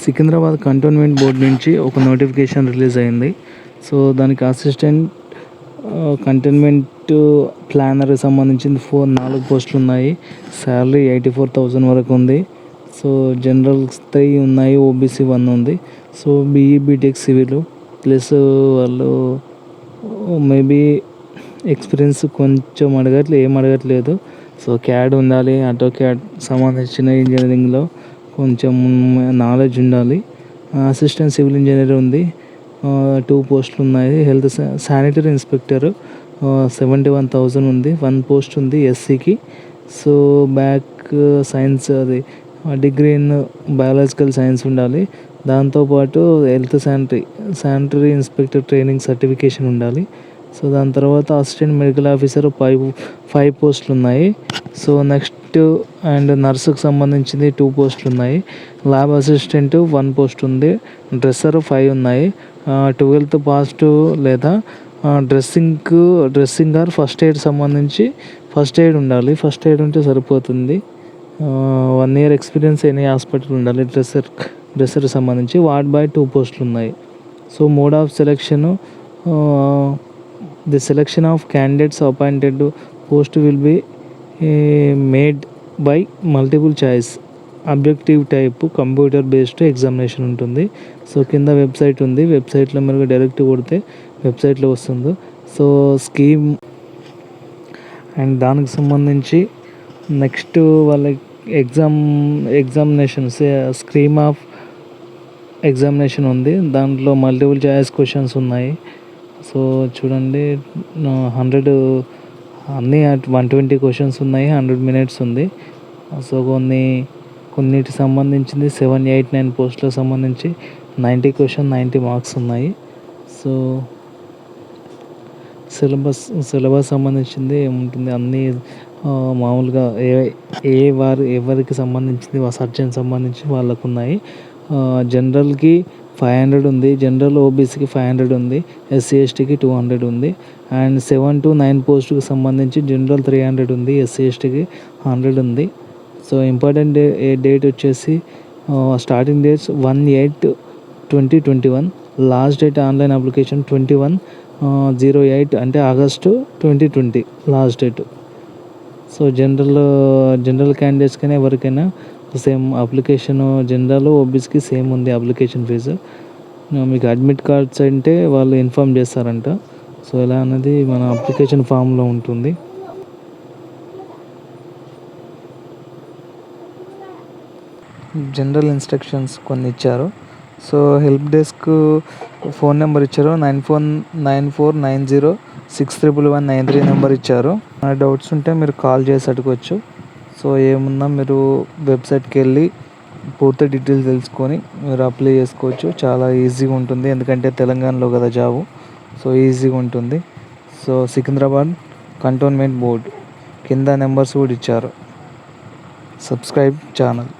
Secunderabad cantonment board నుంచి ఒక notification release అయింది. సో దానికి అసిస్టెంట్ కంటోన్మెంట్ ప్లానర్కి సంబంధించింది 4 పోస్టులు ఉన్నాయి. శాలరీ 84,000 వరకు ఉంది. సో జనరల్ 3 ఉన్నాయి, ఓబీసీ 1 ఉంది. So BE BTech civil plus వాళ్ళు మేబీ ఎక్స్పీరియన్స్ కొంచెం ఏం అడగట్లేదు. సో క్యాడ్ ఉండాలి, ఆటో క్యాడ్ సంబంధించిన ఇంజనీరింగ్లో కొంచెం నాలెడ్జ్ ఉండాలి. అసిస్టెంట్ సివిల్ ఇంజనీర్ ఉంది, 2 పోస్టులు ఉన్నాయి. హెల్త్ శానిటరీ ఇన్స్పెక్టర్ 71,000 ఉంది, 1 పోస్ట్ ఉంది ఎస్సీకి. సో బ్యాక్ సైన్స్ అది డిగ్రీ ఇన్ బయాలజికల్ సైన్స్ ఉండాలి. దాంతోపాటు health sanitary inspector training certification ఉండాలి. సో దాని తర్వాత అసిస్టెంట్ మెడికల్ ఆఫీసర్ 5 పోస్టులు ఉన్నాయి. సో నెక్స్ట్ అండ్ నర్సుకు సంబంధించింది 2 పోస్టులు ఉన్నాయి. ల్యాబ్ అసిస్టెంట్ 1 పోస్ట్ ఉంది. డ్రెస్సర్ 5 ఉన్నాయి. 12th పాస్ లేదా డ్రెస్సింగ్ ఆర్ ఫస్ట్ ఎయిడ్ సంబంధించి ఫస్ట్ ఎయిడ్ ఉండాలి. ఫస్ట్ ఎయిడ్ ఉంటే సరిపోతుంది. 1 year ఎక్స్పీరియన్స్ ఎనీ హాస్పిటల్ ఉండాలి. డ్రెస్సర్ సంబంధించి వార్డ్ బాయ్ 2 పోస్టులు ఉన్నాయి. So mode of selection, the selection of candidates appointed post will be made by multiple choice objective type computer based examination ఉంటుంది. So కింద website ఉంది, వెబ్సైట్లో మీరు డైరెక్ట్ కొడితే వెబ్సైట్లో వస్తుంది. సో స్కీమ్ అండ్ దానికి సంబంధించి నెక్స్ట్ వాళ్ళ ఎగ్జామినేషన్ స్కీమ్ ఆఫ్ ఎగ్జామినేషన్ ఉంది. దాంట్లో మల్టిపుల్ చాయిస్ క్వశ్చన్స్ ఉన్నాయి. సో చూడండి, 100 అన్నీ 120 క్వశ్చన్స్ ఉన్నాయి, 100 minutes ఉంది. సో కొన్నిటికి సంబంధించింది 7, 8, 9 పోస్టులకు సంబంధించి 90 క్వశ్చన్ 90 మార్క్స్ ఉన్నాయి. సో సిలబస్ సంబంధించింది ఏముంటుంది, అన్నీ మామూలుగా ఎవరికి సంబంధించింది సర్జన్ సంబంధించి వాళ్ళకు ఉన్నాయి. జనరల్కి 500 ఉంది, జనరల్ ఓబీసీకి 500 ఉంది, ఎస్సీ ఎస్టీకి 200 ఉంది. అండ్ 7 to 9 పోస్టుకి సంబంధించి జనరల్ 300 ఉంది, ఎస్సీ ఎస్టీకి 100 ఉంది. సో ఇంపార్టెంట్ డేట్ వచ్చేసి starting dates 1/8/2021, last date online application 21/08 అంటే August 2020 last date. So general క్యాండిడేట్స్కైనా ఎవరికైనా సేమ్ అప్లికేషన్, జనరల్ ఓబీసీకి సేమ్ ఉంది అప్లికేషన్ ఫీజు. మీకు అడ్మిట్ కార్డ్స్ అంటే వాళ్ళు ఇన్ఫామ్ చేస్తారంట. సో ఎలా అన్నది మన అప్లికేషన్ ఫామ్లో ఉంటుంది. జనరల్ ఇన్స్ట్రక్షన్స్ కొన్ని ఇచ్చారు. So help desk phone number ఇచ్చారు, 949490611193 నెంబర్ ఇచ్చారు. డౌట్స్ ఉంటే మీరు కాల్ చేసి అడగవచ్చు. సో ఏమున్నా మీరు వెబ్సైట్కి వెళ్ళి పూర్తి డీటెయిల్స్ తెలుసుకొని మీరు అప్లై చేసుకోవచ్చు. చాలా ఈజీగా ఉంటుంది, ఎందుకంటే తెలంగాణలో కదా జాబు. సో ఈజీగా ఉంటుంది. సో సికింద్రాబాద్ కంటోన్మెంట్ బోర్డ్ కింద నెంబర్స్ కూడా ఇచ్చారు. Subscribe channel.